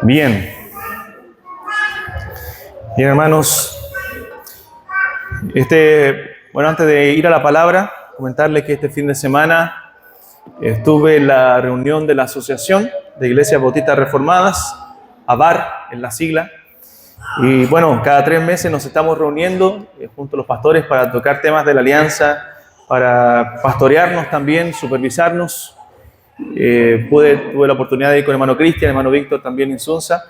Bien, bien hermanos, antes de ir a la palabra, comentarles que este fin de semana estuve en la reunión de la Asociación de Iglesias Bautistas Reformadas, ABAR en la sigla, y bueno, cada 3 meses nos estamos reuniendo junto a los pastores para tocar temas de la alianza, para pastorearnos también, supervisarnos. Tuve la oportunidad de ir con el hermano Cristian, el hermano Víctor también en Sunza,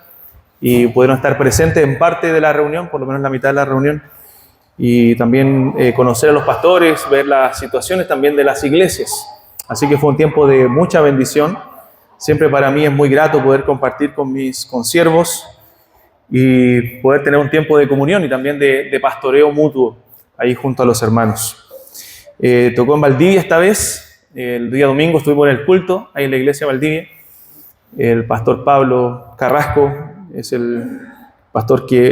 y pudieron estar presentes en parte de la reunión, por lo menos la mitad de la reunión, y también conocer a los pastores, ver las situaciones también de las iglesias. Así que fue un tiempo de mucha bendición. Siempre para mí es muy grato poder compartir con mis consiervos y poder tener un tiempo de comunión y también de pastoreo mutuo ahí junto a los hermanos. Tocó en Valdivia esta vez. El día domingo estuvimos en el culto, ahí en la iglesia de Valdivia. El pastor Pablo Carrasco es el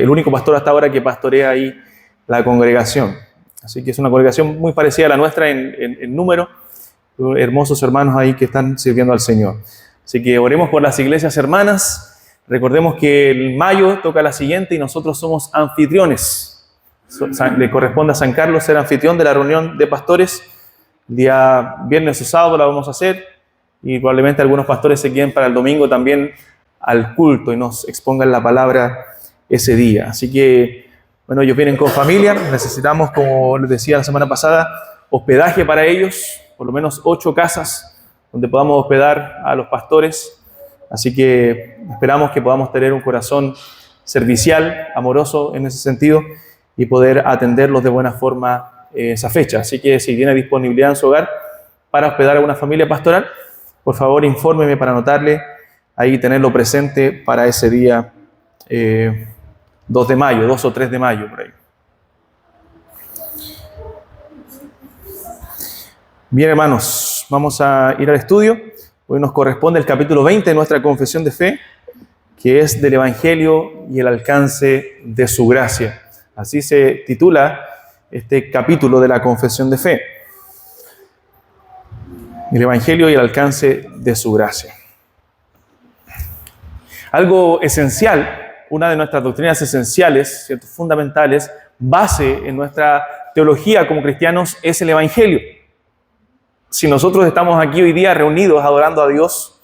único pastor hasta ahora que pastorea ahí la congregación. Así que es una congregación muy parecida a la nuestra en número. Hermosos hermanos ahí que están sirviendo al Señor. Así que oremos por las iglesias hermanas. Recordemos que en mayo toca la siguiente y nosotros somos anfitriones. Le corresponde a San Carlos ser anfitrión de la reunión de pastores. Día viernes o sábado la vamos a hacer y probablemente algunos pastores se queden para el domingo también al culto y nos expongan la palabra ese día. Así que, bueno, ellos vienen con familia, necesitamos, como les decía la semana pasada, hospedaje para ellos, por lo menos 8 casas donde podamos hospedar a los pastores. Así que esperamos que podamos tener un corazón servicial, amoroso en ese sentido y poder atenderlos de buena forma esa fecha. Así que si tiene disponibilidad en su hogar para hospedar a una familia pastoral, por favor infórmeme para anotarle ahí, tenerlo presente para ese día 2 de mayo, 2 o 3 de mayo por ahí. Bien hermanos, vamos a ir al estudio. Hoy nos corresponde el capítulo 20 de nuestra confesión de fe, que es del Evangelio y el alcance de su gracia. Así se titula este capítulo de la confesión de fe. El Evangelio y el alcance de su gracia. Algo esencial, una de nuestras doctrinas esenciales, ¿cierto?, fundamentales, base en nuestra teología como cristianos, es el Evangelio. Si nosotros estamos aquí hoy día reunidos adorando a Dios,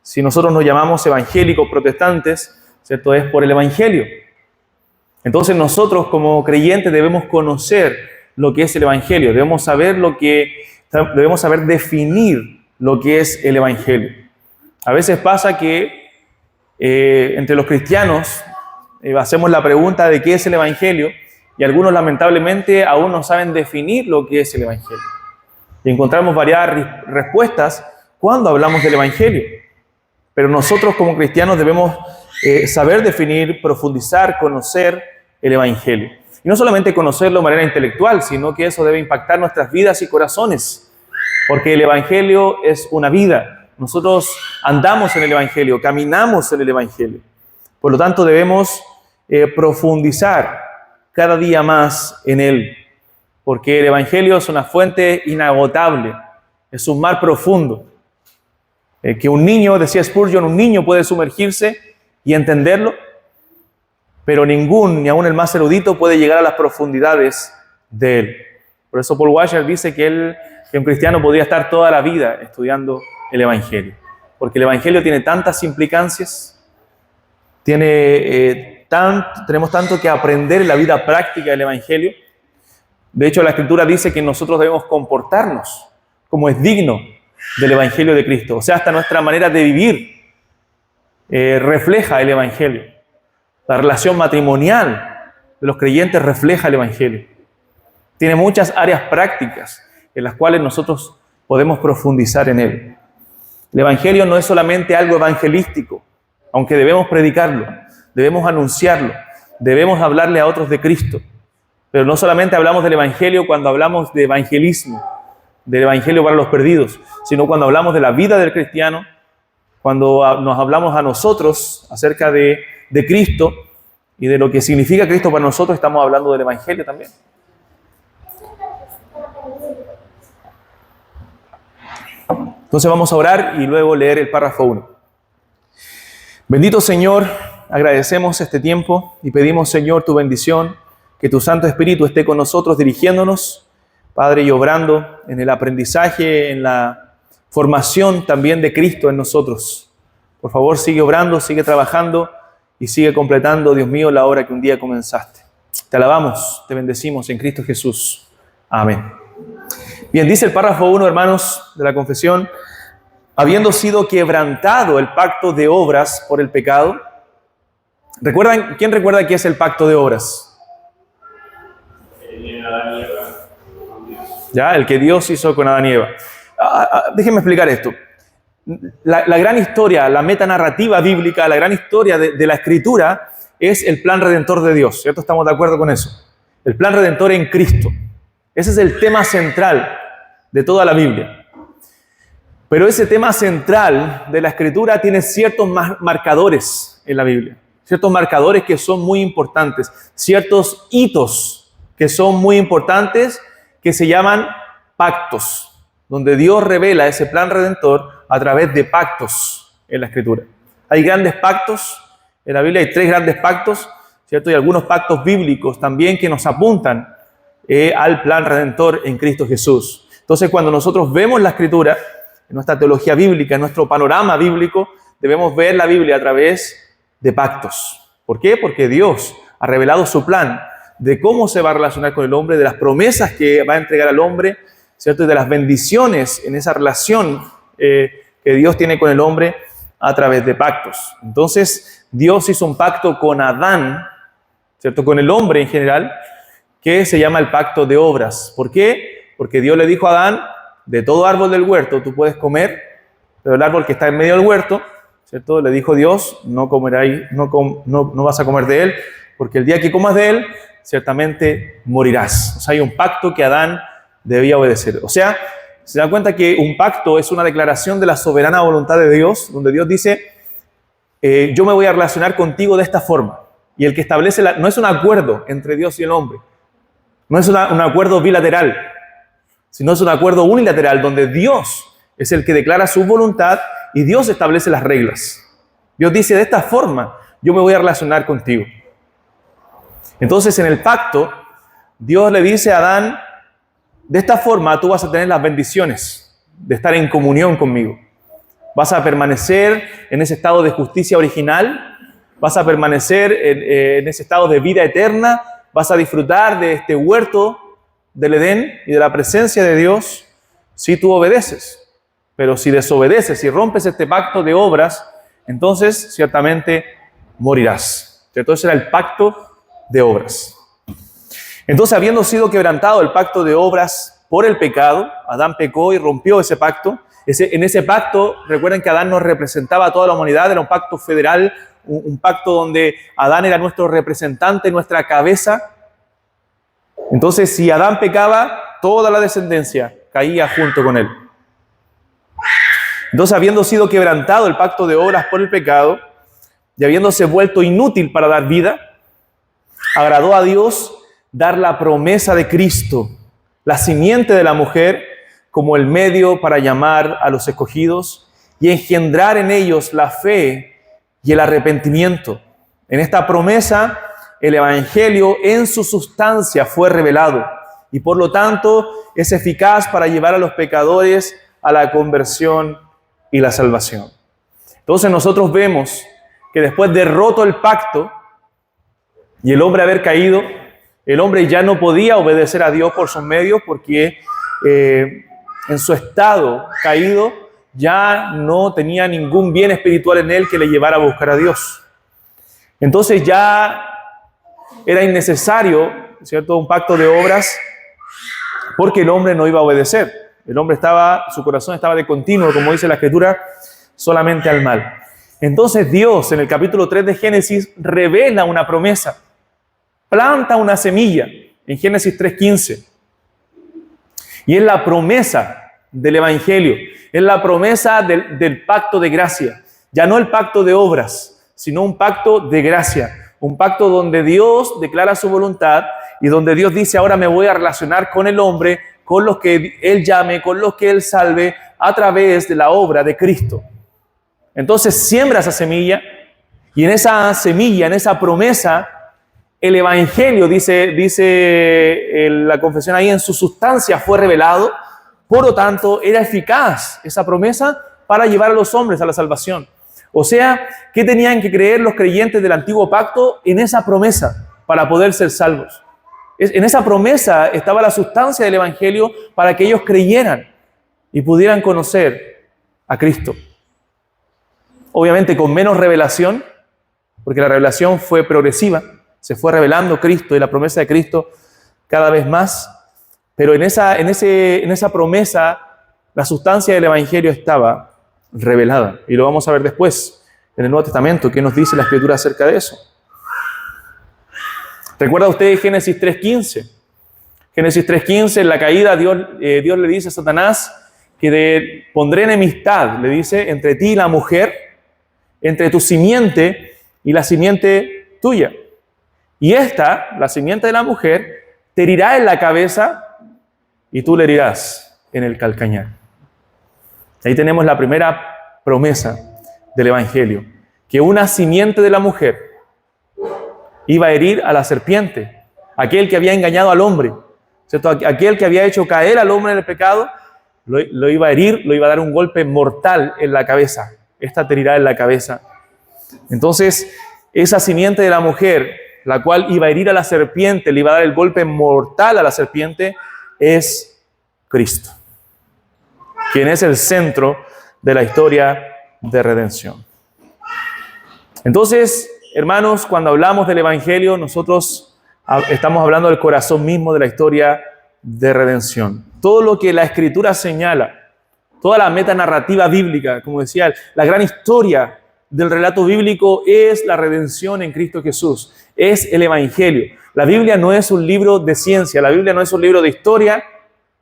si nosotros nos llamamos evangélicos protestantes, ¿cierto?, es por el Evangelio. Entonces nosotros como creyentes debemos conocer lo que es el Evangelio, debemos saber definir lo que es el Evangelio. A veces pasa que entre los cristianos hacemos la pregunta de qué es el Evangelio y algunos lamentablemente aún no saben definir lo que es el Evangelio. Y encontramos variadas respuestas cuando hablamos del Evangelio. Pero nosotros como cristianos debemos saber definir, profundizar, conocer el Evangelio. Y no solamente conocerlo de manera intelectual, sino que eso debe impactar nuestras vidas y corazones. Porque el Evangelio es una vida. Nosotros andamos en el Evangelio, caminamos en el Evangelio. Por lo tanto, debemos profundizar cada día más en él. Porque el Evangelio es una fuente inagotable, es un mar profundo. Que un niño, decía Spurgeon, un niño puede sumergirse y entenderlo, pero ni aun el más erudito puede llegar a las profundidades de él. Por eso Paul Washer dice que un cristiano podría estar toda la vida estudiando el Evangelio, porque el Evangelio tiene tantas implicancias, tenemos tanto que aprender en la vida práctica del Evangelio. De hecho, la Escritura dice que nosotros debemos comportarnos como es digno del Evangelio de Cristo. O sea, hasta nuestra manera de vivir refleja el Evangelio. La relación matrimonial de los creyentes refleja el Evangelio. Tiene muchas áreas prácticas en las cuales nosotros podemos profundizar en él. El Evangelio no es solamente algo evangelístico, aunque debemos predicarlo, debemos anunciarlo, debemos hablarle a otros de Cristo. Pero no solamente hablamos del Evangelio cuando hablamos de evangelismo, del Evangelio para los perdidos, sino cuando hablamos de la vida del cristiano, cuando nos hablamos a nosotros acerca de Cristo y de lo que significa Cristo para nosotros, estamos hablando del Evangelio también. Entonces vamos a orar y luego leer el párrafo 1. Bendito Señor, agradecemos este tiempo y pedimos, Señor, tu bendición, que tu Santo Espíritu esté con nosotros dirigiéndonos, Padre, y obrando en el aprendizaje, en la formación también de Cristo en nosotros. Por favor, sigue obrando, sigue trabajando y sigue completando, Dios mío, la obra que un día comenzaste. Te alabamos, te bendecimos en Cristo Jesús. Amén. Bien, dice el párrafo 1, hermanos, de la confesión: habiendo sido quebrantado el pacto de obras por el pecado. ¿Recuerdan? ¿Quién recuerda qué es el pacto de obras? Ya, el que Dios hizo con Adán y Eva. Déjenme explicar esto. La gran historia, la metanarrativa bíblica, la gran historia de la Escritura es el plan redentor de Dios, ¿cierto? ¿Estamos de acuerdo con eso? El plan redentor en Cristo. Ese es el tema central de toda la Biblia. Pero ese tema central de la Escritura tiene ciertos marcadores en la Biblia. Ciertos marcadores que son muy importantes. Ciertos hitos que son muy importantes que se llaman pactos. Donde Dios revela ese plan redentor a través de pactos en la Escritura. Hay grandes pactos. En la Biblia hay 3 grandes pactos, ¿cierto? Y algunos pactos bíblicos también que nos apuntan al plan redentor en Cristo Jesús. Entonces, cuando nosotros vemos la Escritura, en nuestra teología bíblica, en nuestro panorama bíblico, debemos ver la Biblia a través de pactos. ¿Por qué? Porque Dios ha revelado su plan de cómo se va a relacionar con el hombre, de las promesas que va a entregar al hombre, ¿cierto? Y de las bendiciones en esa relación que Dios tiene con el hombre a través de pactos. Entonces, Dios hizo un pacto con Adán, ¿cierto? Con el hombre en general, que se llama el pacto de obras. ¿Por qué? Porque Dios le dijo a Adán: de todo árbol del huerto tú puedes comer, pero el árbol que está en medio del huerto, ¿cierto? Le dijo Dios: no vas a comer de él, porque el día que comas de él, ciertamente morirás. O sea, hay un pacto que Adán debía obedecer. O sea, se da cuenta que un pacto es una declaración de la soberana voluntad de Dios, donde Dios dice: yo me voy a relacionar contigo de esta forma. Y el que establece, no es un acuerdo entre Dios y el hombre, no es un acuerdo bilateral, sino es un acuerdo unilateral donde Dios es el que declara su voluntad y Dios establece las reglas. Dios dice: de esta forma yo me voy a relacionar contigo. Entonces, en el pacto, Dios le dice a Adán: de esta forma tú vas a tener las bendiciones de estar en comunión conmigo. Vas a permanecer en ese estado de justicia original, vas a permanecer en ese estado de vida eterna, vas a disfrutar de este huerto del Edén y de la presencia de Dios si tú obedeces. Pero si desobedeces y rompes este pacto de obras, entonces ciertamente morirás. Entonces era el pacto de obras. Entonces, habiendo sido quebrantado el pacto de obras por el pecado, Adán pecó y rompió ese pacto. En ese pacto, recuerden que Adán nos representaba a toda la humanidad, era un pacto federal, un pacto donde Adán era nuestro representante, nuestra cabeza. Entonces, si Adán pecaba, toda la descendencia caía junto con él. Entonces, habiendo sido quebrantado el pacto de obras por el pecado y habiéndose vuelto inútil para dar vida, agradó a Dios dar la promesa de Cristo, la simiente de la mujer, como el medio para llamar a los escogidos y engendrar en ellos la fe y el arrepentimiento. En esta promesa, el Evangelio en su sustancia fue revelado y por lo tanto es eficaz para llevar a los pecadores a la conversión y la salvación. Entonces nosotros vemos que después de roto el pacto y el hombre haber caído, el hombre ya no podía obedecer a Dios por sus medios porque en su estado caído ya no tenía ningún bien espiritual en él que le llevara a buscar a Dios. Entonces ya era innecesario, ¿cierto?, un pacto de obras porque el hombre no iba a obedecer. El hombre su corazón estaba de continuo, como dice la Escritura, solamente al mal. Entonces Dios, en el capítulo 3 de Génesis, revela una promesa. Planta una semilla en Génesis 3:15. Y es la promesa del Evangelio, es la promesa del pacto de gracia. Ya no el pacto de obras, sino un pacto de gracia. Un pacto donde Dios declara su voluntad y donde Dios dice: ahora me voy a relacionar con el hombre, con los que Él llame, con los que Él salve, a través de la obra de Cristo. Entonces siembra esa semilla Y en esa semilla, en esa promesa, el Evangelio, dice la confesión ahí, en su sustancia fue revelado. Por lo tanto, era eficaz esa promesa para llevar a los hombres a la salvación. O sea, ¿qué tenían que creer los creyentes del antiguo pacto? En esa promesa para poder ser salvos. En esa promesa estaba la sustancia del Evangelio para que ellos creyeran y pudieran conocer a Cristo. Obviamente con menos revelación, porque la revelación fue progresiva, se fue revelando Cristo y la promesa de Cristo cada vez más, pero en esa promesa la sustancia del Evangelio estaba revelada. Y lo vamos a ver después en el Nuevo Testamento, qué nos dice la Escritura acerca de eso. ¿Recuerda usted Génesis 3.15? Génesis 3.15, en la caída, Dios le dice a Satanás que pondré enemistad, le dice, entre ti y la mujer, entre tu simiente y la simiente tuya. Y la simiente de la mujer, te herirá en la cabeza y tú le herirás en el calcañar. Ahí tenemos la primera promesa del Evangelio, que una simiente de la mujer iba a herir a la serpiente, aquel que había engañado al hombre, ¿cierto? Aquel que había hecho caer al hombre en el pecado, lo iba a herir, lo iba a dar un golpe mortal en la cabeza. Esta te herirá en la cabeza. Entonces, esa simiente de la mujer, la cual iba a herir a la serpiente, le iba a dar el golpe mortal a la serpiente, es Cristo, quien es el centro de la historia de redención. Entonces, hermanos, cuando hablamos del Evangelio, nosotros estamos hablando del corazón mismo de la historia de redención. Todo lo que la Escritura señala, toda la metanarrativa bíblica, como decía, la gran historia del relato bíblico es la redención en Cristo Jesús, es el Evangelio. La Biblia no es un libro de ciencia, la Biblia no es un libro de historia,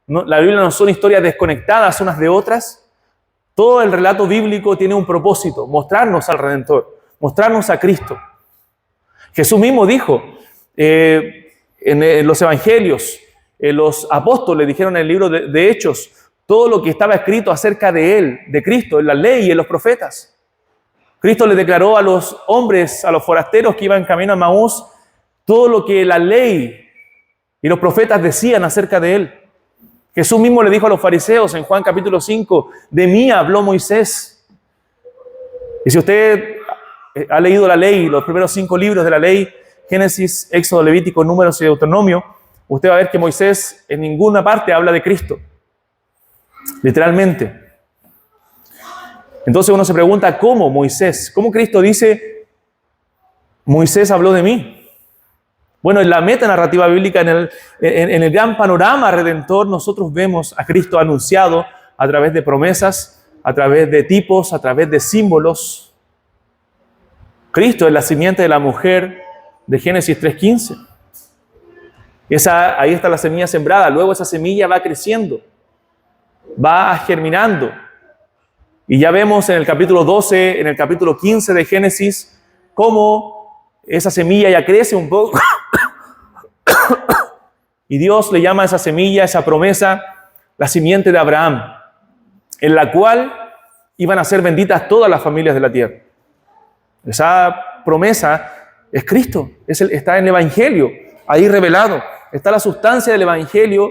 la Biblia no son historias desconectadas unas de otras. Todo el relato bíblico tiene un propósito, mostrarnos al Redentor, mostrarnos a Cristo. Jesús mismo dijo en los Evangelios, los apóstoles dijeron en el libro de Hechos, todo lo que estaba escrito acerca de Él, de Cristo, en la ley y en los profetas. Cristo le declaró a los hombres, a los forasteros que iban camino a Maús, todo lo que la ley y los profetas decían acerca de Él. Jesús mismo le dijo a los fariseos en Juan capítulo 5, de mí habló Moisés. Y si usted ha leído la ley, los primeros 5 libros de la ley, Génesis, Éxodo, Levítico, Números y Deuteronomio, usted va a ver que Moisés en ninguna parte habla de Cristo. Literalmente. Entonces uno se pregunta, ¿cómo Moisés? ¿Cómo Cristo dice, Moisés habló de mí? Bueno, en la metanarrativa bíblica, en el gran panorama redentor, nosotros vemos a Cristo anunciado a través de promesas, a través de tipos, a través de símbolos. Cristo es la simiente de la mujer de Génesis 3.15. Ahí está la semilla sembrada. Luego esa semilla va creciendo, va germinando. Y ya vemos en el capítulo 12, en el capítulo 15 de Génesis, cómo esa semilla ya crece un poco. Y Dios le llama a esa semilla, esa promesa, la simiente de Abraham, en la cual iban a ser benditas todas las familias de la tierra. Esa promesa es Cristo, está en el Evangelio, ahí revelado. Está la sustancia del Evangelio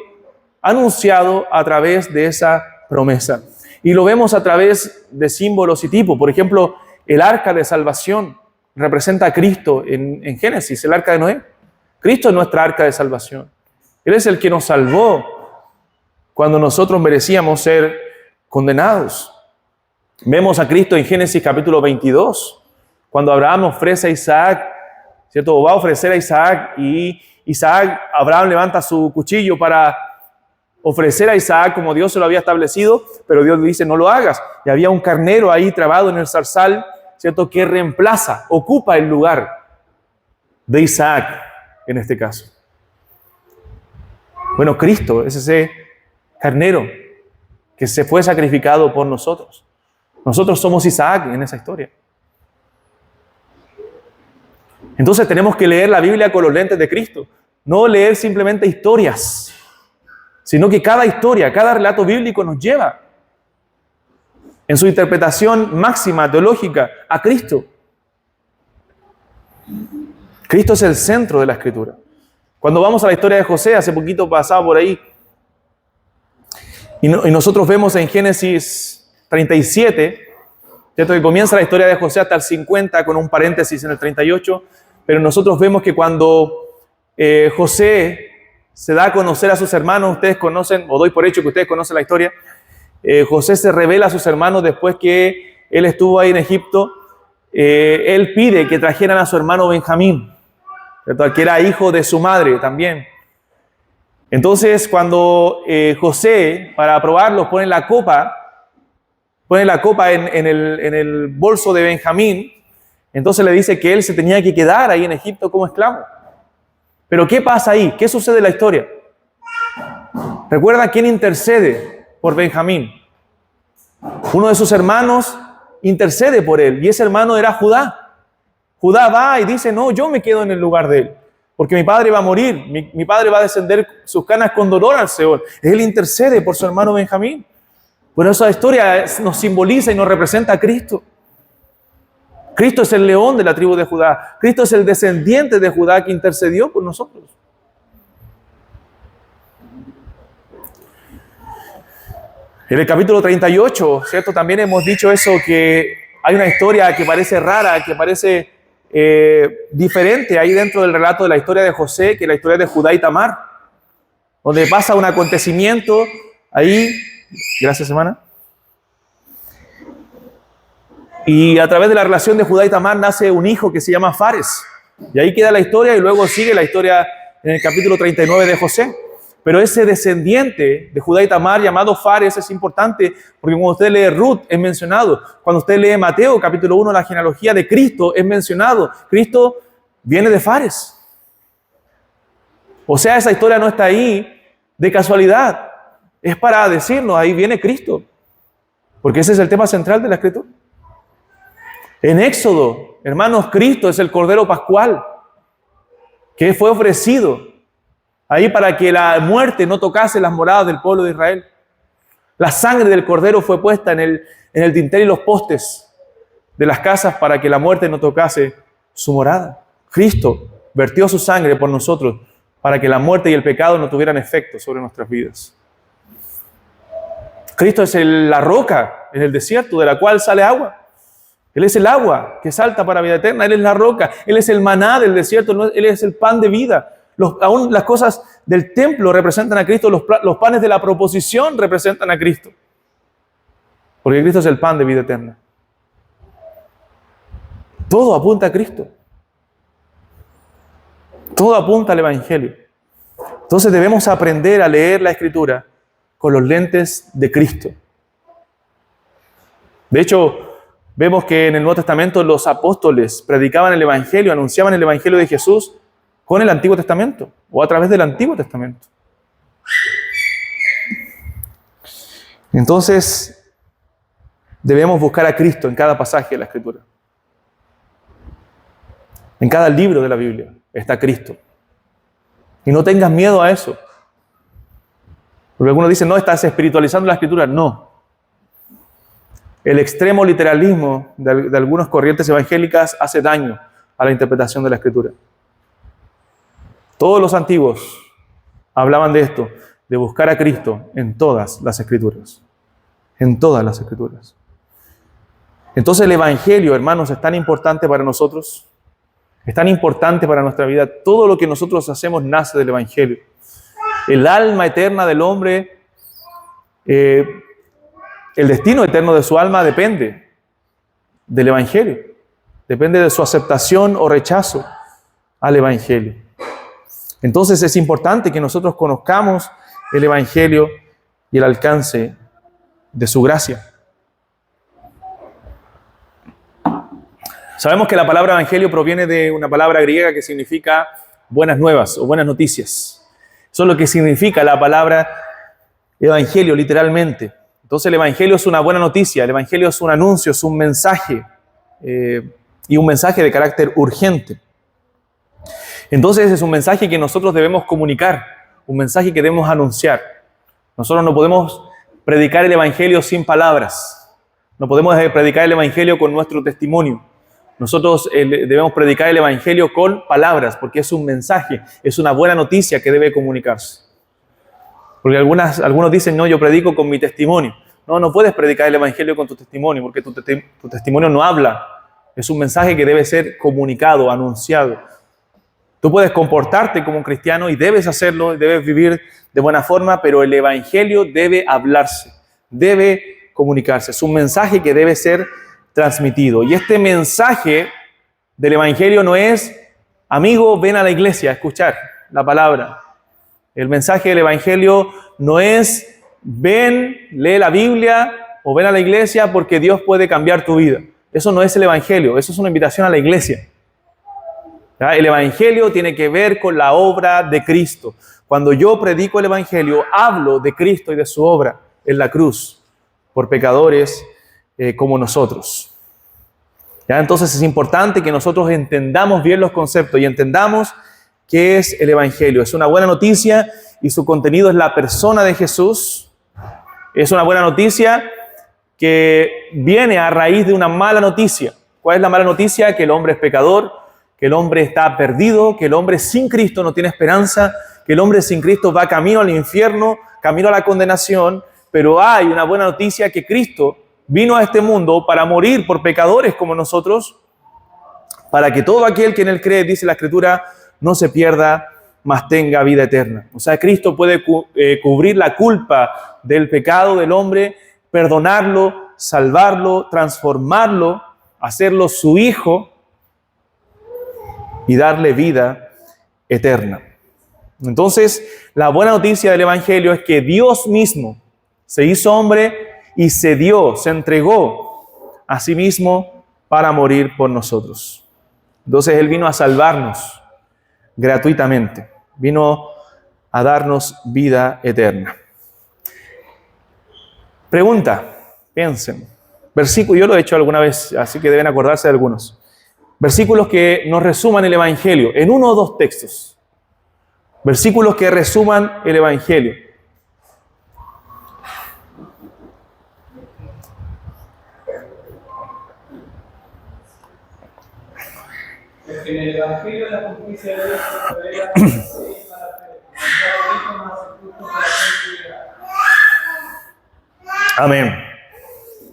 anunciado a través de esa promesa. Y lo vemos a través de símbolos y tipos. Por ejemplo, el arca de salvación representa a Cristo en Génesis, el arca de Noé. Cristo es nuestra arca de salvación. Él es el que nos salvó cuando nosotros merecíamos ser condenados. Vemos a Cristo en Génesis capítulo 22, cuando Abraham ofrece a Isaac, ¿cierto? O va a ofrecer a Isaac y Abraham levanta su cuchillo para ofrecer a Isaac como Dios se lo había establecido, pero Dios le dice, no lo hagas. Y había un carnero ahí trabado en el zarzal, ¿cierto? Que reemplaza, ocupa el lugar de Isaac en este caso. Bueno, Cristo es ese carnero que se fue sacrificado por nosotros. Nosotros somos Isaac en esa historia. Entonces tenemos que leer la Biblia con los lentes de Cristo. No leer simplemente historias, sino que cada historia, cada relato bíblico nos lleva en su interpretación máxima, teológica, a Cristo. Cristo es el centro de la Escritura. Cuando vamos a la historia de José, hace poquito pasaba por ahí, y nosotros vemos en Génesis 37, ¿cierto? Que comienza la historia de José hasta el 50, con un paréntesis en el 38, pero nosotros vemos que cuando José se da a conocer a sus hermanos, ustedes conocen, o doy por hecho que ustedes conocen la historia, José se revela a sus hermanos después que él estuvo ahí en Egipto. Él pide que trajeran a su hermano Benjamín, ¿cierto? Que era hijo de su madre también. Entonces, cuando José, para probarlos, pone la copa en el bolso de Benjamín, entonces le dice que él se tenía que quedar ahí en Egipto como esclavo. Pero ¿qué pasa ahí? ¿Qué sucede en la historia? ¿Recuerda quién intercede por Benjamín? Uno de sus hermanos intercede por él, y ese hermano era Judá. Judá va y dice, no, yo me quedo en el lugar de él, porque mi padre va a morir, mi padre va a descender sus canas con dolor al Seol. Él intercede por su hermano Benjamín. Bueno, esa historia nos simboliza y nos representa a Cristo. Cristo es el león de la tribu de Judá. Cristo es el descendiente de Judá que intercedió por nosotros. En el capítulo 38, ¿cierto? También hemos dicho eso, que hay una historia que parece rara, que parece diferente ahí dentro del relato de la historia de José, que es la historia de Judá y Tamar, donde pasa un acontecimiento ahí, gracias hermana, y a través de la relación de Judá y Tamar nace un hijo que se llama Fares, y ahí queda la historia, y luego sigue la historia en el capítulo 39 de José. Pero ese descendiente de Judá y Tamar llamado Fares es importante, porque cuando usted lee Ruth es mencionado. Cuando usted lee Mateo capítulo 1, la genealogía de Cristo es mencionado. Cristo viene de Fares. O sea, esa historia no está ahí de casualidad. Es para decirnos, ahí viene Cristo. Porque ese es el tema central de la Escritura. En Éxodo, hermanos, Cristo es el Cordero Pascual que fue ofrecido ahí para que la muerte no tocase las moradas del pueblo de Israel. La sangre del cordero fue puesta en el dintel y los postes de las casas para que la muerte no tocase su morada. Cristo vertió su sangre por nosotros para que la muerte y el pecado no tuvieran efecto sobre nuestras vidas. Cristo es la roca en el desierto de la cual sale agua. Él es el agua que salta para vida eterna. Él es la roca. Él es el maná del desierto. Él es el pan de vida. Aún las cosas del templo representan a Cristo, los panes de la proposición representan a Cristo. Porque Cristo es el pan de vida eterna. Todo apunta a Cristo. Todo apunta al Evangelio. Entonces debemos aprender a leer la Escritura con los lentes de Cristo. De hecho, vemos que en el Nuevo Testamento los apóstoles predicaban el Evangelio, anunciaban el Evangelio de Jesús con el Antiguo Testamento o a través del Antiguo Testamento. Entonces, debemos buscar a Cristo en cada pasaje de la Escritura. En cada libro de la Biblia está Cristo. Y no tengas miedo a eso. Porque algunos dicen, no, estás espiritualizando la Escritura. No. El extremo literalismo de algunas corrientes evangélicas hace daño a la interpretación de la Escritura. Todos los antiguos hablaban de esto, de buscar a Cristo en todas las Escrituras. En todas las Escrituras. Entonces el Evangelio, hermanos, es tan importante para nosotros. Es tan importante para nuestra vida. Todo lo que nosotros hacemos nace del Evangelio. El alma eterna del hombre, el destino eterno de su alma depende del Evangelio. Depende de su aceptación o rechazo al Evangelio. Entonces es importante que nosotros conozcamos el Evangelio y el alcance de su gracia. Sabemos que la palabra evangelio proviene de una palabra griega que significa buenas nuevas o buenas noticias. Eso es lo que significa la palabra evangelio, literalmente. Entonces el evangelio es una buena noticia, el evangelio es un anuncio, es un mensaje, y un mensaje de carácter urgente. Entonces es un mensaje que nosotros debemos comunicar, un mensaje que debemos anunciar. Nosotros no podemos predicar el evangelio sin palabras, no podemos predicar el evangelio con nuestro testimonio. Nosotros debemos predicar el Evangelio con palabras, porque es un mensaje, es una buena noticia que debe comunicarse. Porque algunos dicen, no, yo predico con mi testimonio. No, no puedes predicar el Evangelio con tu testimonio, porque tu testimonio no habla. Es un mensaje que debe ser comunicado, anunciado. Tú puedes comportarte como un cristiano y debes hacerlo, debes vivir de buena forma, pero el Evangelio debe hablarse, debe comunicarse. Es un mensaje que debe ser transmitido. Y este mensaje del Evangelio no es, amigo, ven a la iglesia a escuchar la palabra. El mensaje del Evangelio no es, ven, lee la Biblia o ven a la iglesia porque Dios puede cambiar tu vida. Eso no es el Evangelio, eso es una invitación a la iglesia. ¿Ya? El Evangelio tiene que ver con la obra de Cristo. Cuando yo predico el Evangelio, hablo de Cristo y de su obra en la cruz por pecadores como nosotros. ¿Ya? Entonces es importante que nosotros entendamos bien los conceptos y entendamos qué es el Evangelio. Es una buena noticia y su contenido es la persona de Jesús. Es una buena noticia que viene a raíz de una mala noticia. ¿Cuál es la mala noticia? Que el hombre es pecador, que el hombre está perdido, que el hombre sin Cristo no tiene esperanza, que el hombre sin Cristo va camino al infierno, camino a la condenación. Pero hay una buena noticia, que Cristo vino a este mundo para morir por pecadores como nosotros, para que todo aquel que en él cree, dice la Escritura, no se pierda, mas tenga vida eterna. O sea, Cristo puede cubrir la culpa del pecado del hombre, perdonarlo, salvarlo, transformarlo, hacerlo su hijo y darle vida eterna. Entonces, la buena noticia del Evangelio es que Dios mismo se hizo hombre y se dio, se entregó a sí mismo para morir por nosotros. Entonces, Él vino a salvarnos gratuitamente. Vino a darnos vida eterna. Pregunta, piensen. Versículo, yo lo he hecho alguna vez, así que deben acordarse de algunos. Versículos que nos resuman el Evangelio, en uno o dos textos. Versículos que resuman el Evangelio. En el Evangelio la justicia de Dios se revela para fe. Amén.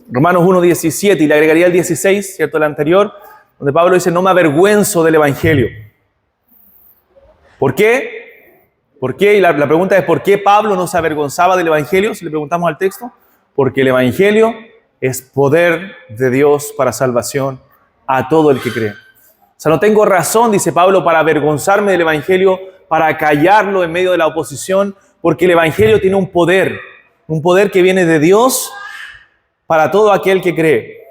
Romanos 1:17, y le agregaría el 16, ¿cierto? El anterior, donde Pablo dice, no me avergüenzo del Evangelio. ¿Por qué? ¿Por qué? Y la pregunta es, ¿por qué Pablo no se avergonzaba del Evangelio? Si le preguntamos al texto, porque el Evangelio es poder de Dios para salvación a todo el que cree. O sea, no tengo razón, dice Pablo, para avergonzarme del Evangelio, para callarlo en medio de la oposición, porque el Evangelio tiene un poder que viene de Dios para todo aquel que cree.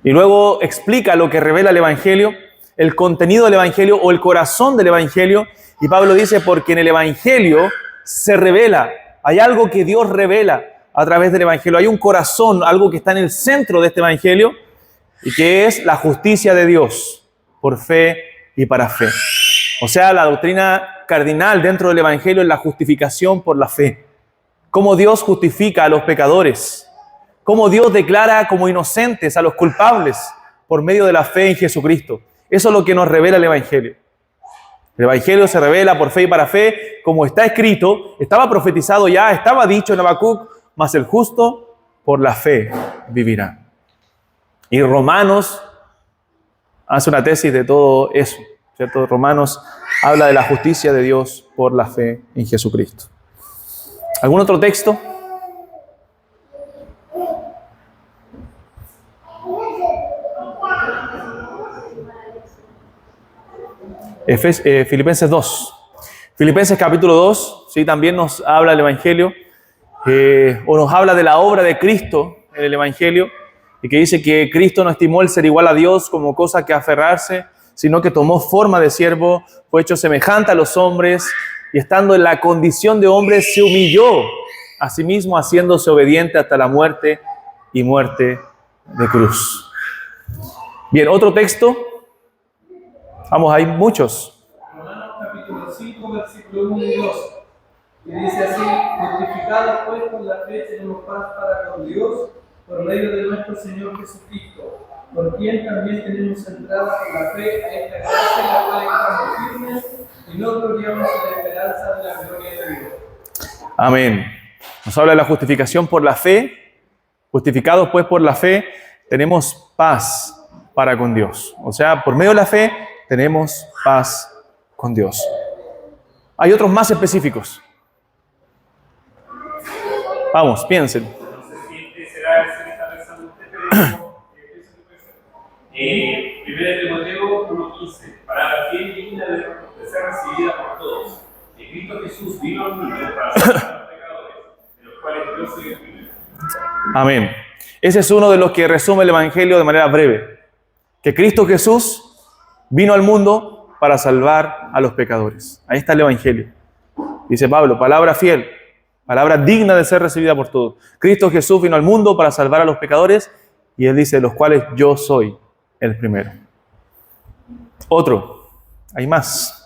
Y luego explica lo que revela el Evangelio, el contenido del Evangelio o el corazón del Evangelio. Y Pablo dice, porque en el Evangelio se revela, hay algo que Dios revela a través del Evangelio. Hay un corazón, algo que está en el centro de este Evangelio y que es la justicia de Dios por fe y para fe. O sea, la doctrina cardinal dentro del Evangelio es la justificación por la fe. Cómo Dios justifica a los pecadores. Cómo Dios declara como inocentes a los culpables por medio de la fe en Jesucristo. Eso es lo que nos revela el Evangelio. El Evangelio se revela por fe y para fe, como está escrito, estaba profetizado ya, estaba dicho en Habacuc, mas el justo por la fe vivirá. Y Romanos hace una tesis de todo eso, ¿cierto? Romanos habla de la justicia de Dios por la fe en Jesucristo. ¿Algún otro texto? Filipenses 2. Filipenses capítulo 2, ¿sí? También nos habla del Evangelio, o nos habla de la obra de Cristo en el Evangelio, y que dice que Cristo no estimó el ser igual a Dios como cosa que aferrarse, sino que tomó forma de siervo, fue hecho semejante a los hombres, y estando en la condición de hombre se humilló a sí mismo, haciéndose obediente hasta la muerte y muerte de cruz. Bien, otro texto. Vamos, hay muchos. Romanos capítulo 5, versículo 1 y 2. Y dice así, justificados pues por la fe tenemos paz para con Dios, por medio de nuestro Señor Jesucristo, por quien también tenemos entrada por la fe a esta gracia en la cual estamos firmes y no gloriamos en la esperanza de la gloria de Dios. Amén. Nos habla de la justificación por la fe. Justificados pues por la fe, tenemos paz para con Dios. O sea, por medio de la fe, tenemos paz con Dios. Hay otros más específicos. Vamos, piensen. No sé si será esta pensando usted, pero primera Timoteo 1:15, palabra fiel y digna de ser recibida por todos. Que Cristo Jesús vino al mundo para salvar a los pecadores, de los cuales yo soy el primero. Amén. Ese es uno de los que resume el Evangelio de manera breve. Que Cristo Jesús vino al mundo para salvar a los pecadores. Ahí está el Evangelio. Dice Pablo, palabra fiel, palabra digna de ser recibida por todos. Cristo Jesús vino al mundo para salvar a los pecadores y Él dice, de los cuales yo soy el primero. Otro, hay más.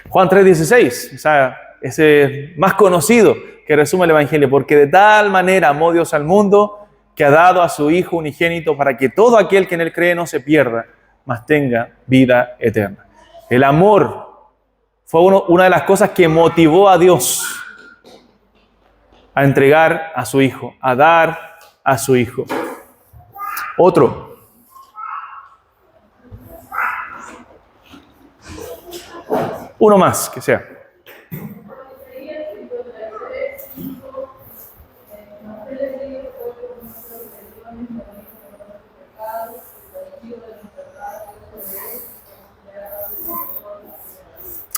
Juan 3:16, o sea, ese más conocido que resume el Evangelio, porque de tal manera amó Dios al mundo que ha dado a su Hijo unigénito para que todo aquel que en Él cree no se pierda, mas tenga vida eterna. El amor fue una de las cosas que motivó a Dios a entregar a su Hijo, a dar a su Hijo. Otro. Uno más, que sea.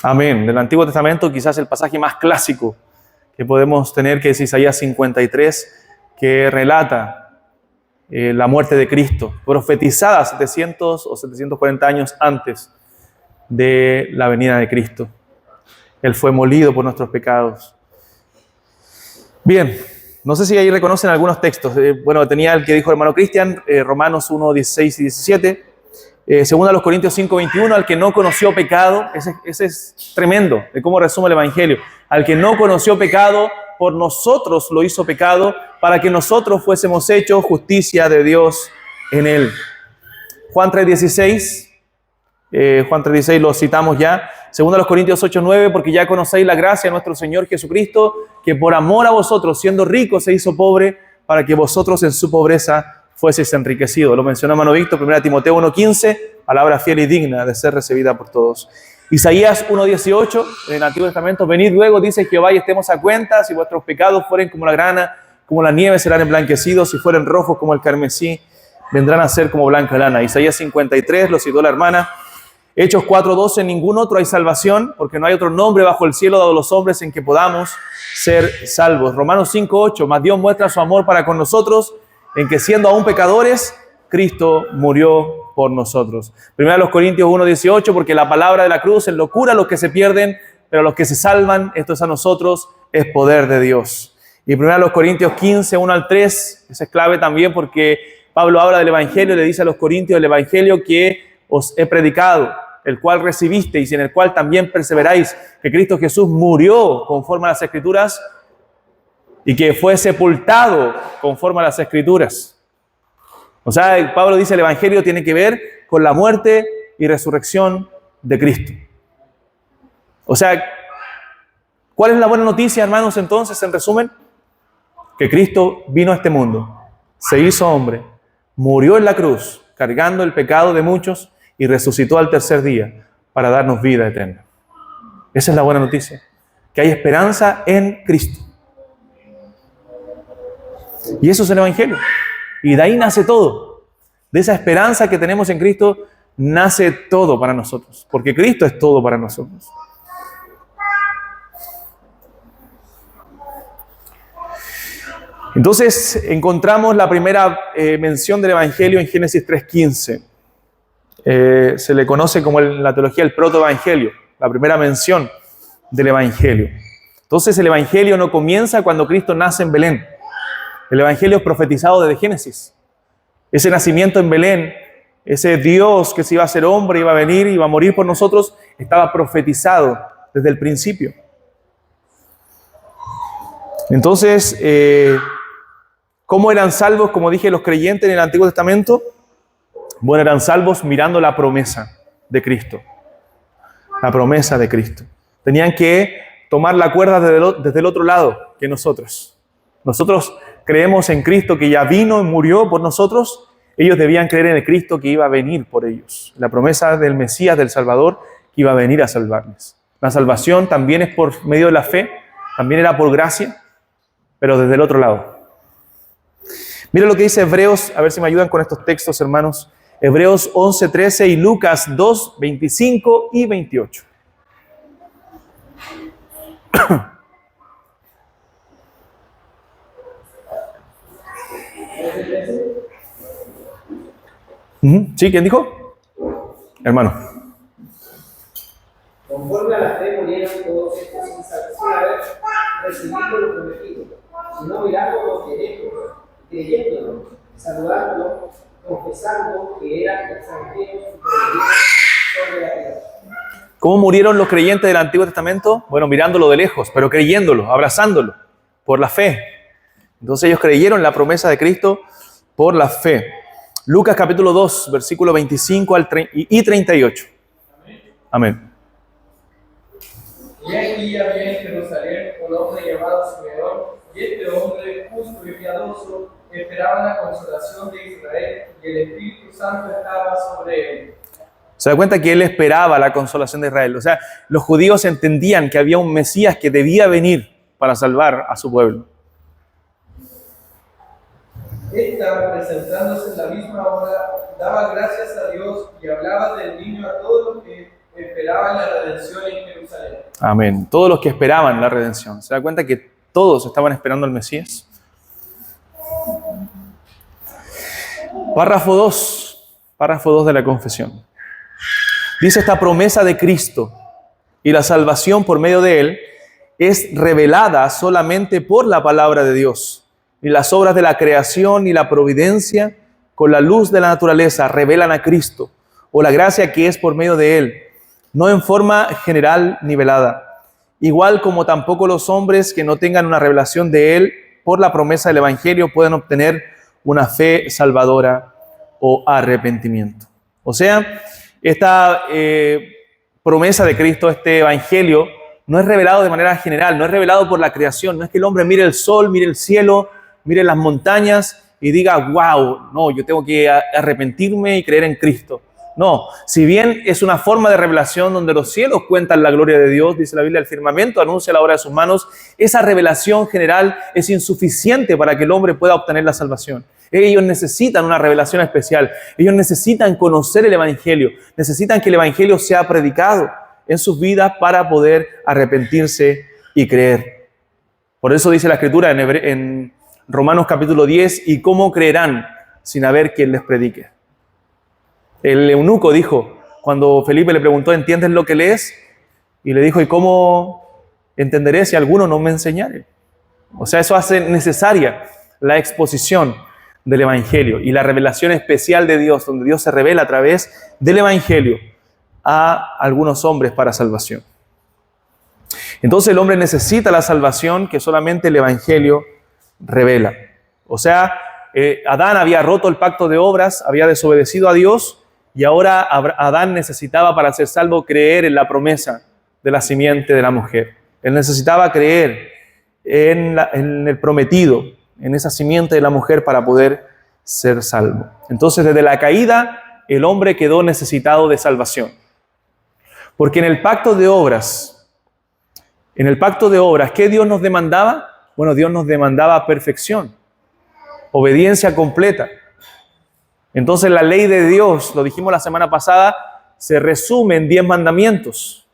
Amén. Del Antiguo Testamento quizás el pasaje más clásico que podemos tener, que es Isaías 53, que relata la muerte de Cristo, profetizada 700 o 740 años antes de la venida de Cristo. Él fue molido por nuestros pecados. Bien, no sé si ahí reconocen algunos textos. Bueno, tenía el que dijo el hermano Cristian, Romanos 1, 16 y 17. Según a los Corintios 5, 21, al que no conoció pecado, ese es tremendo, de cómo resume el Evangelio. Al que no conoció pecado, por nosotros lo hizo pecado, para que nosotros fuésemos hechos justicia de Dios en él. Juan 3:16, Juan 3:16 lo citamos ya. Según a los Corintios 8, 9, porque ya conocéis la gracia de nuestro Señor Jesucristo, que por amor a vosotros, siendo rico, se hizo pobre, para que vosotros en su pobreza fueseis enriquecidos. Lo mencionó hermano Víctor, 1 Timoteo 1:15, palabra fiel y digna de ser recibida por todos. Isaías 1:18, en el Antiguo Testamento, venid luego, dice Jehová, y estemos a cuenta, si vuestros pecados fueren como la grana, como la nieve serán emblanquecidos, si fueren rojos como el carmesí, vendrán a ser como blanca lana. Isaías 53, lo citó la hermana. Hechos 4:12, en ningún otro hay salvación, porque no hay otro nombre bajo el cielo dado a los hombres en que podamos ser salvos. Romanos 5:8, mas Dios muestra su amor para con nosotros, en que siendo aún pecadores, Cristo murió por nosotros. Primero los Corintios 1:18, porque la palabra de la cruz es locura a los que se pierden, pero a los que se salvan, esto es a nosotros, es poder de Dios. Y primero los Corintios 15, 1 al 3, esa es clave también porque Pablo habla del Evangelio, le dice a los Corintios el Evangelio que os he predicado, el cual recibisteis y en el cual también perseveráis, que Cristo Jesús murió conforme a las Escrituras y que fue sepultado conforme a las Escrituras. O sea, Pablo dice el Evangelio tiene que ver con la muerte y resurrección de Cristo. O sea, ¿cuál es la buena noticia, hermanos, entonces, en resumen? Que Cristo vino a este mundo, se hizo hombre, murió en la cruz, cargando el pecado de muchos y resucitó al tercer día para darnos vida eterna. Esa es la buena noticia, que hay esperanza en Cristo. Y eso es el Evangelio. Y de ahí nace todo. De esa esperanza que tenemos en Cristo, nace todo para nosotros. Porque Cristo es todo para nosotros. Entonces, encontramos la primera mención del Evangelio en Génesis 3:15. Se le conoce como la teología del protoevangelio, la primera mención del Evangelio. Entonces, el Evangelio no comienza cuando Cristo nace en Belén. El Evangelio es profetizado desde Génesis. Ese nacimiento en Belén, ese Dios que se iba a hacer hombre, iba a venir, iba a morir por nosotros, estaba profetizado desde el principio. Entonces, ¿cómo eran salvos, como dije, los creyentes en el Antiguo Testamento? Bueno, eran salvos mirando la promesa de Cristo. La promesa de Cristo. Tenían que tomar la cuerda desde el otro lado que nosotros. Nosotros creemos en Cristo que ya vino y murió por nosotros. Ellos debían creer en el Cristo que iba a venir por ellos. La promesa del Mesías, del Salvador, que iba a venir a salvarles. La salvación también es por medio de la fe, también era por gracia, pero desde el otro lado. Mira lo que dice Hebreos, a ver si me ayudan con estos textos, hermanos. Hebreos 11:13 y Lucas 2:25 y 28. ¿Sí? ¿Quién dijo? Hermano. Conforme a la fe murieron todos estos sin haber recibido lo prometido, sino mirándolo creyéndolo, saludándolo, confesando que eran extranjeros sobre la tierra. ¿Cómo murieron los creyentes del Antiguo Testamento? Bueno, mirándolo de lejos, pero creyéndolo, abrazándolo, por la fe. Entonces ellos creyeron en la promesa de Cristo por la fe. Lucas capítulo 2, versículo 25 y 38. Amén. Y aquí había en Jerusalén un hombre llamado Simeón, y este hombre, justo y piadoso, esperaba la consolación de Israel, y el Espíritu Santo estaba sobre él. Se da cuenta que él esperaba la consolación de Israel. O sea, los judíos entendían que había un Mesías que debía venir para salvar a su pueblo. Esta, presentándose en la misma hora, daba gracias a Dios y hablaba del niño a todos los que esperaban la redención en Jerusalén. Amén. Todos los que esperaban la redención. ¿Se da cuenta que todos estaban esperando al Mesías? Párrafo 2 de la confesión. Dice: esta promesa de Cristo y la salvación por medio de Él es revelada solamente por la palabra de Dios. Ni las obras de la creación ni la providencia con la luz de la naturaleza revelan a Cristo o la gracia que es por medio de Él, no en forma general nivelada. Igual como tampoco los hombres que no tengan una revelación de Él por la promesa del Evangelio pueden obtener una fe salvadora o arrepentimiento. O sea, esta promesa de Cristo, este Evangelio, no es revelado de manera general, no es revelado por la creación. No es que el hombre mire el sol, mire el cielo, mire las montañas y diga: wow, no, yo tengo que arrepentirme y creer en Cristo. No, si bien es una forma de revelación donde los cielos cuentan la gloria de Dios, dice la Biblia, el firmamento anuncia la obra de sus manos, esa revelación general es insuficiente para que el hombre pueda obtener la salvación. Ellos necesitan una revelación especial, ellos necesitan conocer el Evangelio, necesitan que el Evangelio sea predicado en sus vidas para poder arrepentirse y creer. Por eso dice la Escritura en Romanos capítulo 10, ¿y cómo creerán sin haber quien les predique? El eunuco dijo, cuando Felipe le preguntó: ¿entiendes lo que lees? Y le dijo: ¿y cómo entenderé si alguno no me enseñare? O sea, eso hace necesaria la exposición del Evangelio y la revelación especial de Dios, donde Dios se revela a través del Evangelio a algunos hombres para salvación. Entonces el hombre necesita la salvación que solamente el Evangelio revela. O sea, Adán había roto el pacto de obras, había desobedecido a Dios, y ahora Adán necesitaba, para ser salvo, creer en la promesa de la simiente de la mujer. Él necesitaba creer en el prometido, en esa simiente de la mujer, para poder ser salvo. Entonces, desde la caída, el hombre quedó necesitado de salvación. Porque en el pacto de obras, ¿qué Dios nos demandaba? Bueno, Dios nos demandaba perfección, obediencia completa. Entonces la ley de Dios, lo dijimos la semana pasada, se resume en 10 mandamientos.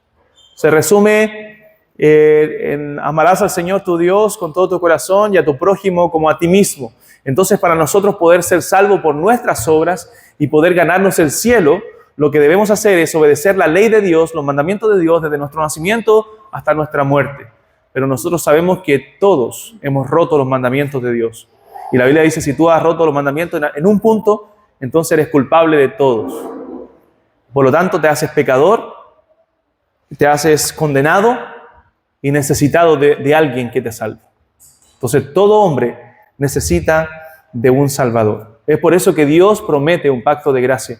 Se resume en amarás al Señor tu Dios con todo tu corazón y a tu prójimo como a ti mismo. Entonces, para nosotros poder ser salvos por nuestras obras y poder ganarnos el cielo, lo que debemos hacer es obedecer la ley de Dios, los mandamientos de Dios, desde nuestro nacimiento hasta nuestra muerte. Pero nosotros sabemos que todos hemos roto los mandamientos de Dios. Y la Biblia dice: si tú has roto los mandamientos en un punto, entonces eres culpable de todos. Por lo tanto, te haces pecador, te haces condenado y necesitado de alguien que te salve. Entonces, todo hombre necesita de un Salvador. Es por eso que Dios promete un pacto de gracia.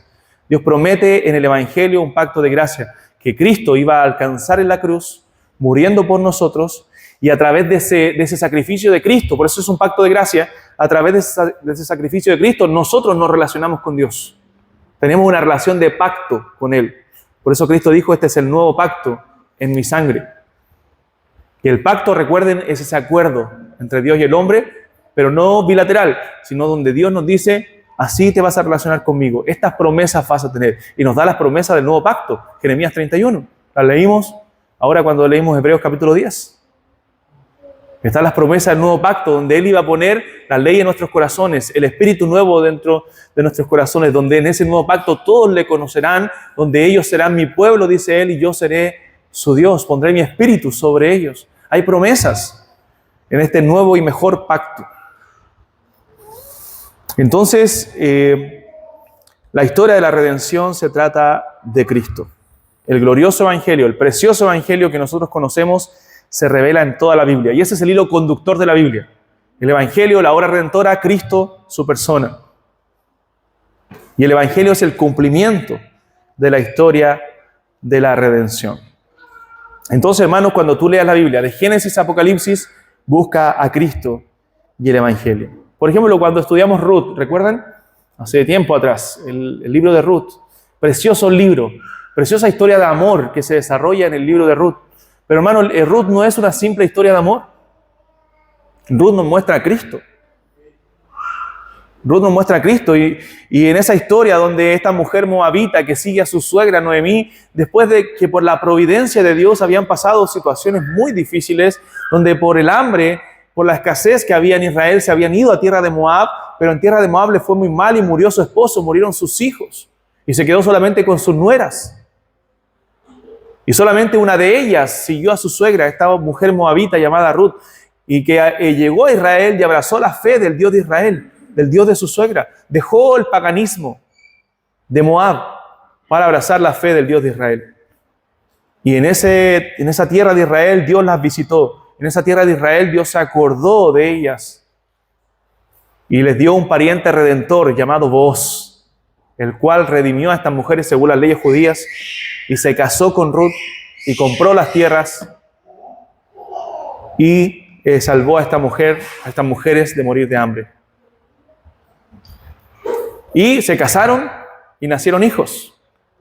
Dios promete en el Evangelio un pacto de gracia, que Cristo iba a alcanzar en la cruz, muriendo por nosotros, y a través de ese sacrificio de Cristo, por eso es un pacto de gracia, a través de ese sacrificio de Cristo, nosotros nos relacionamos con Dios. Tenemos una relación de pacto con Él. Por eso Cristo dijo, este es el nuevo pacto en mi sangre. Y el pacto, recuerden, es ese acuerdo entre Dios y el hombre, pero no bilateral, sino donde Dios nos dice, así te vas a relacionar conmigo. Estas promesas vas a tener. Y nos da las promesas del nuevo pacto, Jeremías 31. Las leímos ahora cuando leímos Hebreos capítulo 10. Están las promesas del nuevo pacto, donde Él iba a poner la ley en nuestros corazones, el espíritu nuevo dentro de nuestros corazones, donde en ese nuevo pacto todos le conocerán, donde ellos serán mi pueblo, dice Él, y yo seré su Dios, pondré mi espíritu sobre ellos. Hay promesas en este nuevo y mejor pacto. Entonces, la historia de la redención se trata de Cristo. El glorioso evangelio, el precioso evangelio que nosotros conocemos, se revela en toda la Biblia. Y ese es el hilo conductor de la Biblia. El evangelio, la obra redentora, Cristo, su persona. Y el evangelio es el cumplimiento de la historia de la redención. Entonces, hermanos, cuando tú leas la Biblia, de Génesis a Apocalipsis, busca a Cristo y el evangelio. Por ejemplo, cuando estudiamos Ruth, ¿recuerdan? Hace tiempo atrás, el libro de Ruth. Precioso libro, preciosa historia de amor que se desarrolla en el libro de Ruth. Pero hermano, Ruth no es una simple historia de amor. Ruth nos muestra a Cristo. Ruth nos muestra a Cristo y en esa historia donde esta mujer moabita que sigue a su suegra Noemí, después de que por la providencia de Dios habían pasado situaciones muy difíciles, donde por el hambre, por la escasez que había en Israel, se habían ido a tierra de Moab, pero en tierra de Moab le fue muy mal y murió su esposo, murieron sus hijos y se quedó solamente con sus nueras. Y solamente una de ellas siguió a su suegra, esta mujer moabita llamada Ruth, y que llegó a Israel y abrazó la fe del Dios de Israel, del Dios de su suegra. Dejó el paganismo de Moab para abrazar la fe del Dios de Israel. Y en esa tierra de Israel Dios las visitó. En esa tierra de Israel Dios se acordó de ellas y les dio un pariente redentor llamado Booz, el cual redimió a estas mujeres según las leyes judías y se casó con Ruth y compró las tierras y salvó a estas mujeres de morir de hambre. Y se casaron y nacieron hijos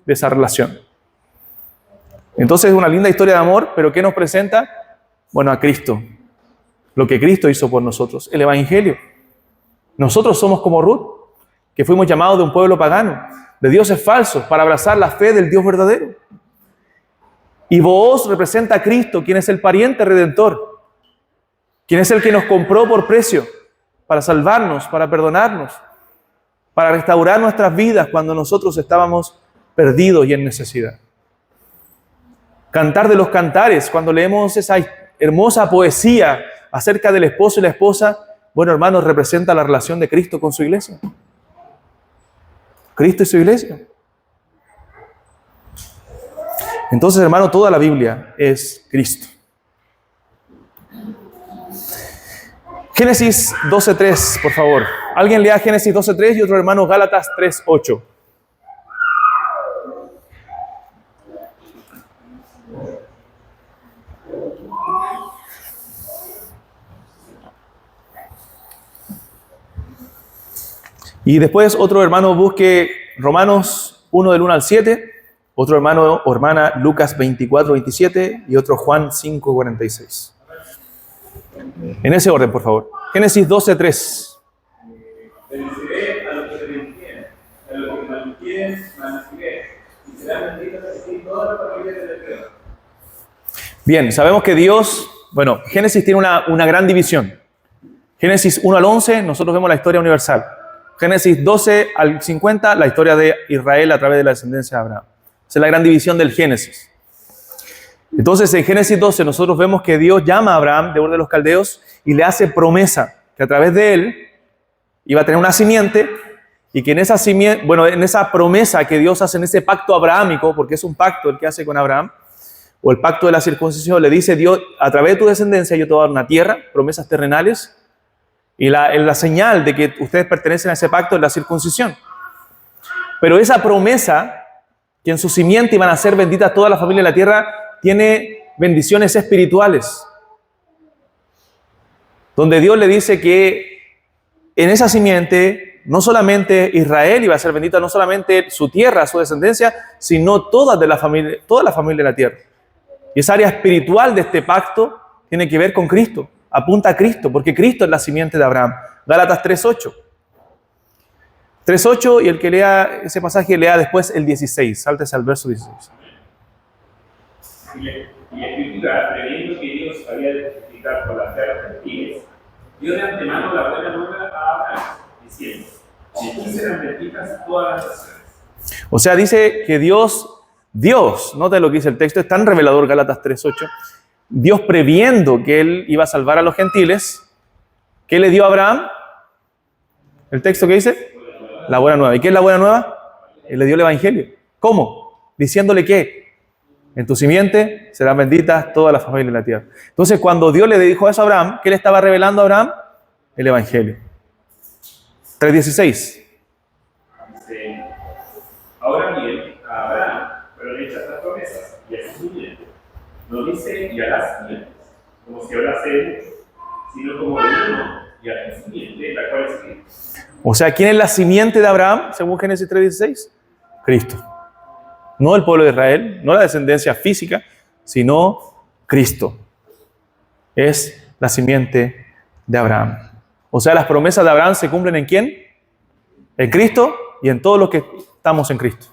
de esa relación. Entonces es una linda historia de amor, pero ¿qué nos presenta? Bueno, a Cristo. Lo que Cristo hizo por nosotros, el evangelio. Nosotros somos como Ruth, que fuimos llamados de un pueblo pagano, de dioses falsos, para abrazar la fe del Dios verdadero. Y Booz representa a Cristo, quien es el pariente redentor, quien es el que nos compró por precio, para salvarnos, para perdonarnos, para restaurar nuestras vidas cuando nosotros estábamos perdidos y en necesidad. Cantar de los Cantares, cuando leemos esa hermosa poesía acerca del esposo y la esposa, bueno, hermanos, representa la relación de Cristo con su iglesia. Cristo y su iglesia. Entonces, hermano, toda la Biblia es Cristo. Génesis 12:3, por favor. Alguien lea Génesis 12:3 y otro hermano Gálatas 3:8. Y después otro hermano busque Romanos 1 del 1 al 7, otro hermano o hermana Lucas 24:27 y otro Juan 5:46. En ese orden, por favor. Génesis 12:3. Bendeciré a los que te bendieren, a los que maldijeren, maldeciré, y serán benditas así todas las familias de la tierra. Bien, sabemos que Dios, bueno, Génesis tiene una gran división. Génesis 1 al 11, nosotros vemos la historia universal. Génesis 12 al 50, la historia de Israel a través de la descendencia de Abraham. Esa es la gran división del Génesis. Entonces, en Génesis 12 nosotros vemos que Dios llama a Abraham de Ur de los Caldeos y le hace promesa que a través de él iba a tener una simiente y que en esa simiente, bueno, en esa promesa que Dios hace en ese pacto abrahámico, porque es un pacto el que hace con Abraham, o el pacto de la circuncisión, le dice Dios, a través de tu descendencia yo te voy a dar una tierra, promesas terrenales, Y la señal de que ustedes pertenecen a ese pacto es la circuncisión. Pero esa promesa, que en su simiente iban a ser benditas todas las familias de la tierra, tiene bendiciones espirituales. Donde Dios le dice que en esa simiente no solamente Israel iba a ser bendita, no solamente su tierra, su descendencia, sino toda la familia de la tierra. Y esa área espiritual de este pacto tiene que ver con Cristo, apunta a Cristo, porque Cristo es la simiente de Abraham. Gálatas 3:8. 3:8, y el que lea ese pasaje lea después el 16, sáltese al verso 16. Y la Escritura, previendo que Dios había de justificar por la fe a los gentiles, dio de antemano la buena nueva a Abraham, diciendo: de ti serán benditas todas las naciones. O sea, dice que Dios, nota lo que dice el texto, es tan revelador Gálatas 3:8, Dios previendo que Él iba a salvar a los gentiles, ¿qué le dio a Abraham? ¿El texto que dice? La buena nueva. ¿Y qué es la buena nueva? Él le dio el evangelio. ¿Cómo? Diciéndole que en tu simiente serán benditas todas las familias de la tierra. Entonces, cuando Dios le dijo eso a Abraham, ¿qué le estaba revelando a Abraham? El evangelio. 3:16. Dice: ahora bien, a Abraham fueron hechas las promesas y a su simiente. No dice y a las simientes, como si hablase de muchos, sino como de uno y a la simiente, la cual es Cristo. O sea, ¿quién es la simiente de Abraham, según Génesis 3:16? Cristo. No el pueblo de Israel, no la descendencia física, sino Cristo. Es la simiente de Abraham. O sea, las promesas de Abraham se cumplen ¿en quién? En Cristo y en todos los que estamos en Cristo.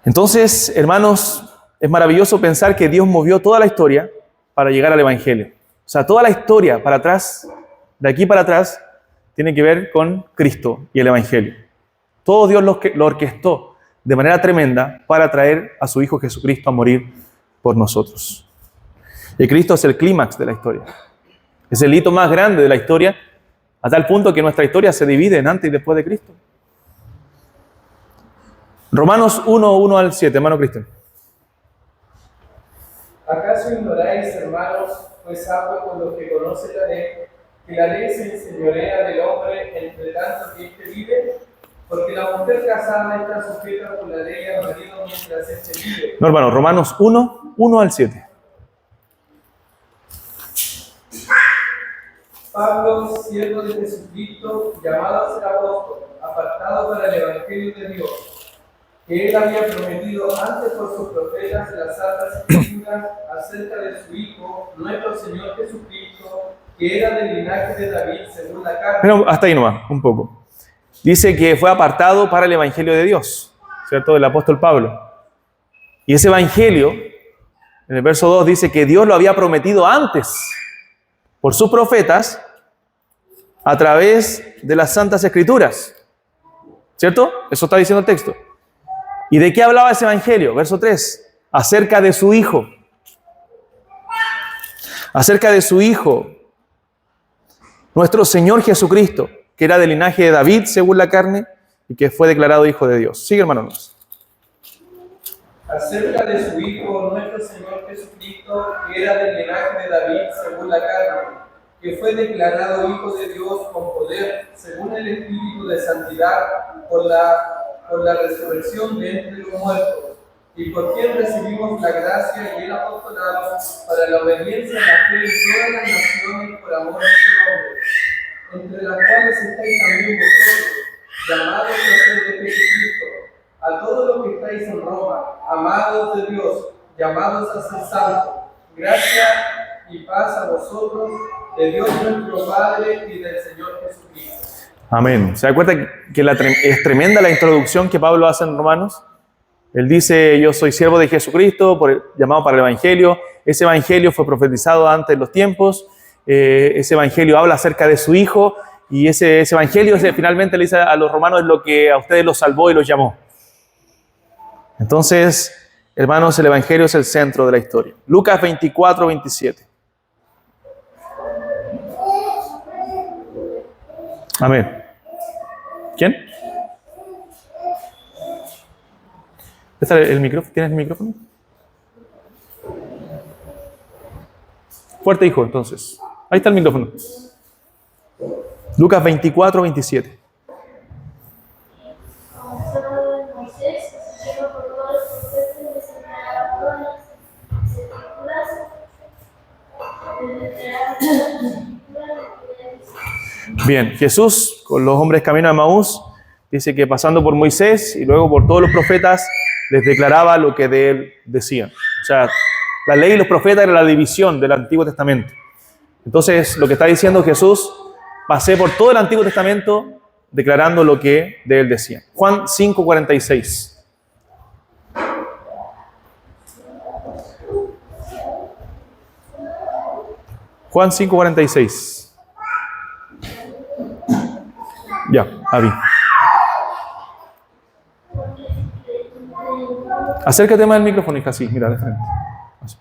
Entonces, hermanos, es maravilloso pensar que Dios movió toda la historia para llegar al Evangelio. O sea, toda la historia para atrás, de aquí para atrás, tiene que ver con Cristo y el Evangelio. Todo Dios lo orquestó de manera tremenda para traer a su Hijo Jesucristo a morir por nosotros. Y Cristo es el clímax de la historia. Es el hito más grande de la historia, a tal punto que nuestra historia se divide en antes y después de Cristo. Romanos 1:1-7, hermano Cristian. ¿Acaso ignoráis, hermanos, pues hablo con los que conocen la ley, que la ley se enseñorea del hombre entre tanto que éste vive? Porque la mujer casada está sujeta por la ley al marido mientras éste vive. No, hermano, Romanos 1:1-7. Pablo, siervo de Jesucristo, llamado a ser apóstol, apartado para el Evangelio de Dios, que él había prometido antes por sus profetas en las Santas Escrituras acerca de su Hijo, nuestro Señor Jesucristo, que era del linaje de David según la carne. Pero hasta ahí nomás, un poco. Dice que fue apartado para el Evangelio de Dios, ¿cierto? Del apóstol Pablo. Y ese Evangelio, en el verso 2, dice que Dios lo había prometido antes por sus profetas a través de las Santas Escrituras, ¿cierto? Eso está diciendo el texto. ¿Y de qué hablaba ese Evangelio? Verso 3, acerca de su Hijo. Acerca de su Hijo, nuestro Señor Jesucristo, que era del linaje de David según la carne y que fue declarado Hijo de Dios. Sigue, hermanos. Acerca de su Hijo, nuestro Señor Jesucristo, que era del linaje de David según la carne, que fue declarado Hijo de Dios con poder, según el Espíritu de Santidad, por la resurrección de entre los muertos, y por quien recibimos la gracia y el apostolado para la obediencia a la fe en todas las naciones por amor de su nombre, entre las cuales estáis también vosotros, llamados a ser de Jesucristo, a todos los que estáis en Roma, amados de Dios, llamados a ser santos, gracia y paz a vosotros, de Dios nuestro Padre y del Señor Jesucristo. Amén. ¿Se da cuenta que es tremenda la introducción que Pablo hace en Romanos? Él dice, yo soy siervo de Jesucristo, llamado para el Evangelio. Ese Evangelio fue profetizado antes de los tiempos. Ese Evangelio habla acerca de su Hijo. Y ese Evangelio finalmente le dice a los romanos, es lo que a ustedes los salvó y los llamó. Entonces, hermanos, el Evangelio es el centro de la historia. Lucas 24:27. Amén. ¿Quién? ¿Está el micrófono? ¿Tienes el micrófono? Fuerte, hijo, entonces. Ahí está el micrófono. Lucas 24, 27. Bien, Jesús con los hombres camino a Emaús dice que pasando por Moisés y luego por todos los profetas les declaraba lo que de él decían. O sea, la ley y los profetas era la división del Antiguo Testamento. Entonces, lo que está diciendo Jesús, pasé por todo el Antiguo Testamento declarando lo que de él decían. Juan 5:46. Juan 5:46. Ya, Avi. Acércate más al micrófono, hija, sí, mira, de frente. Así.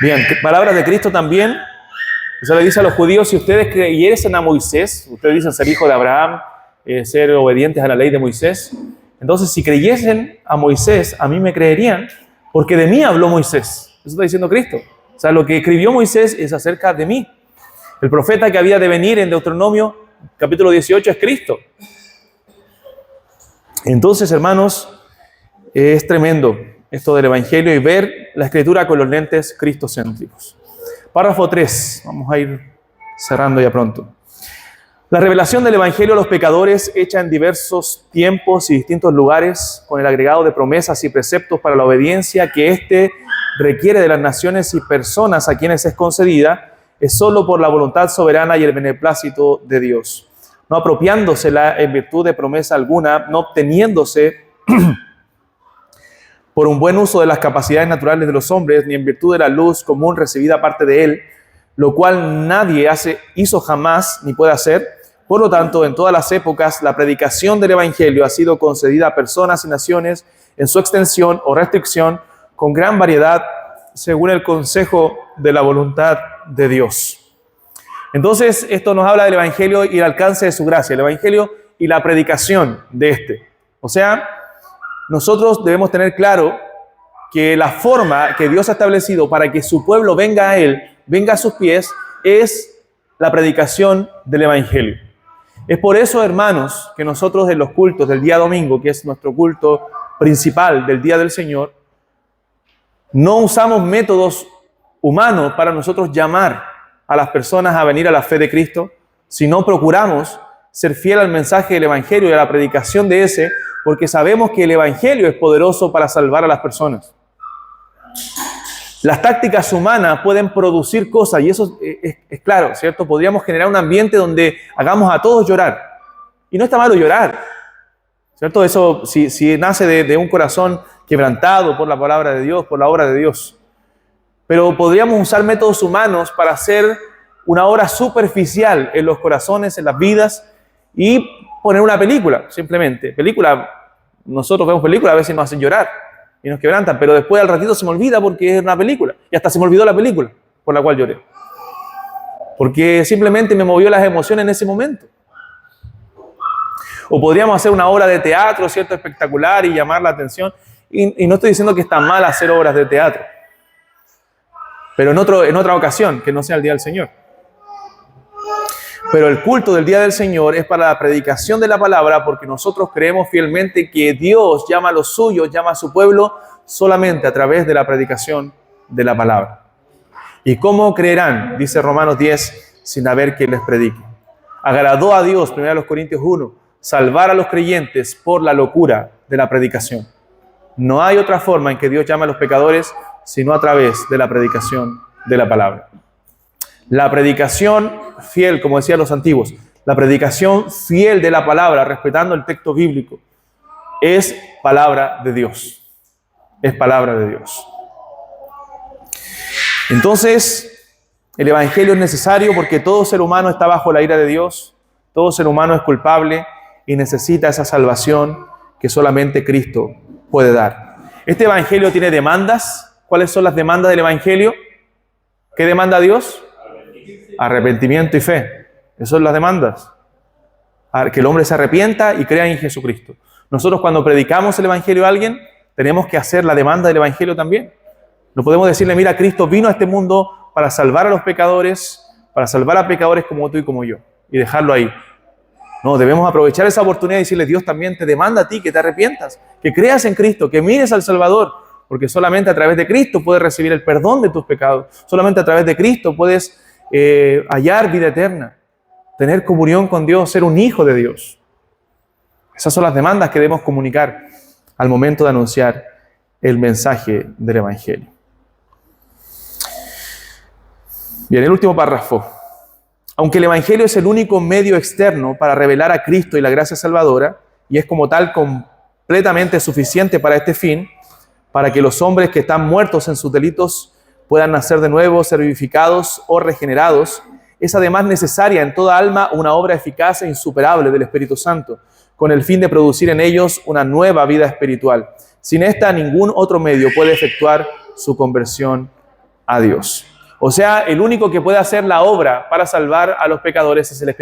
Bien, palabras de Cristo también. Eso le dice a los judíos, si ustedes creyesen a Moisés, ustedes dicen ser hijo de Abraham, ser obedientes a la ley de Moisés, entonces si creyesen a Moisés, a mí me creerían, porque de mí habló Moisés. Eso está diciendo Cristo. O sea, lo que escribió Moisés es acerca de mí. El profeta que había de venir en Deuteronomio, capítulo 18, es Cristo. Entonces, hermanos, es tremendo esto del Evangelio y ver la Escritura con los lentes cristocéntricos. Párrafo 3, vamos a ir cerrando ya pronto. La revelación del Evangelio a los pecadores hecha en diversos tiempos y distintos lugares con el agregado de promesas y preceptos para la obediencia que éste requiere de las naciones y personas a quienes es concedida, es solo por la voluntad soberana y el beneplácito de Dios, no apropiándosela en virtud de promesa alguna, no obteniéndose por un buen uso de las capacidades naturales de los hombres, ni en virtud de la luz común recibida aparte de él, lo cual nadie hizo jamás ni puede hacer. Por lo tanto, en todas las épocas, la predicación del Evangelio ha sido concedida a personas y naciones en su extensión o restricción, con gran variedad, según el consejo de la voluntad de Dios. Entonces, esto nos habla del Evangelio y el alcance de su gracia, el Evangelio y la predicación de este. O sea, nosotros debemos tener claro que la forma que Dios ha establecido para que su pueblo venga a Él, venga a sus pies, es la predicación del Evangelio. Es por eso, hermanos, que nosotros en los cultos del día domingo, que es nuestro culto principal del día del Señor, no usamos métodos humanos para nosotros llamar a las personas a venir a la fe de Cristo, sino procuramos ser fiel al mensaje del Evangelio y a la predicación de ese, porque sabemos que el Evangelio es poderoso para salvar a las personas. Las tácticas humanas pueden producir cosas, y eso es claro, ¿cierto? Podríamos generar un ambiente donde hagamos a todos llorar. Y no está malo llorar, ¿cierto? Eso si nace de un corazón quebrantado por la palabra de Dios, por la obra de Dios. Pero podríamos usar métodos humanos para hacer una obra superficial en los corazones, en las vidas, y poner una película, simplemente. Nosotros vemos películas, a veces nos hacen llorar y nos quebrantan, pero después al ratito se me olvida porque es una película. Y hasta se me olvidó la película por la cual lloré. Porque simplemente me movió las emociones en ese momento. O podríamos hacer una obra de teatro, ¿cierto? Espectacular y llamar la atención. Y no estoy diciendo que está mal hacer obras de teatro. Pero en otra ocasión, que no sea el Día del Señor. Pero el culto del Día del Señor es para la predicación de la palabra, porque nosotros creemos fielmente que Dios llama a los suyos, llama a su pueblo solamente a través de la predicación de la palabra. ¿Y cómo creerán? Dice Romanos 10, sin haber quien les predique. Agradó a Dios, 1 Corintios 1, salvar a los creyentes por la locura de la predicación. No hay otra forma en que Dios llame a los pecadores sino a través de la predicación de la palabra. La predicación fiel, como decían los antiguos, la predicación fiel de la palabra, respetando el texto bíblico, es palabra de Dios. Es palabra de Dios. Entonces, el Evangelio es necesario porque todo ser humano está bajo la ira de Dios, todo ser humano es culpable y necesita esa salvación que solamente Cristo puede dar. Este Evangelio tiene demandas. ¿Cuáles son las demandas del Evangelio? ¿Qué demanda Dios? Arrepentimiento y fe. Esas son las demandas. Que el hombre se arrepienta y crea en Jesucristo. Nosotros cuando predicamos el Evangelio a alguien, tenemos que hacer la demanda del Evangelio también. No podemos decirle, mira, Cristo vino a este mundo para salvar a los pecadores, para salvar a pecadores como tú y como yo, y dejarlo ahí. No, debemos aprovechar esa oportunidad y decirle, Dios también te demanda a ti que te arrepientas, que creas en Cristo, que mires al Salvador, porque solamente a través de Cristo puedes recibir el perdón de tus pecados, solamente a través de Cristo puedes hallar vida eterna, tener comunión con Dios, ser un hijo de Dios. Esas son las demandas que debemos comunicar al momento de anunciar el mensaje del Evangelio. Bien, el último párrafo. Aunque el Evangelio es el único medio externo para revelar a Cristo y la gracia salvadora, y es como tal completamente suficiente para este fin, para que los hombres que están muertos en sus delitos puedan nacer de nuevo, ser vivificados o regenerados, es además necesaria en toda alma una obra eficaz e insuperable del Espíritu Santo, con el fin de producir en ellos una nueva vida espiritual. Sin esta, ningún otro medio puede efectuar su conversión a Dios. O sea, el único que puede hacer la obra para salvar a los pecadores es el Espíritu Santo.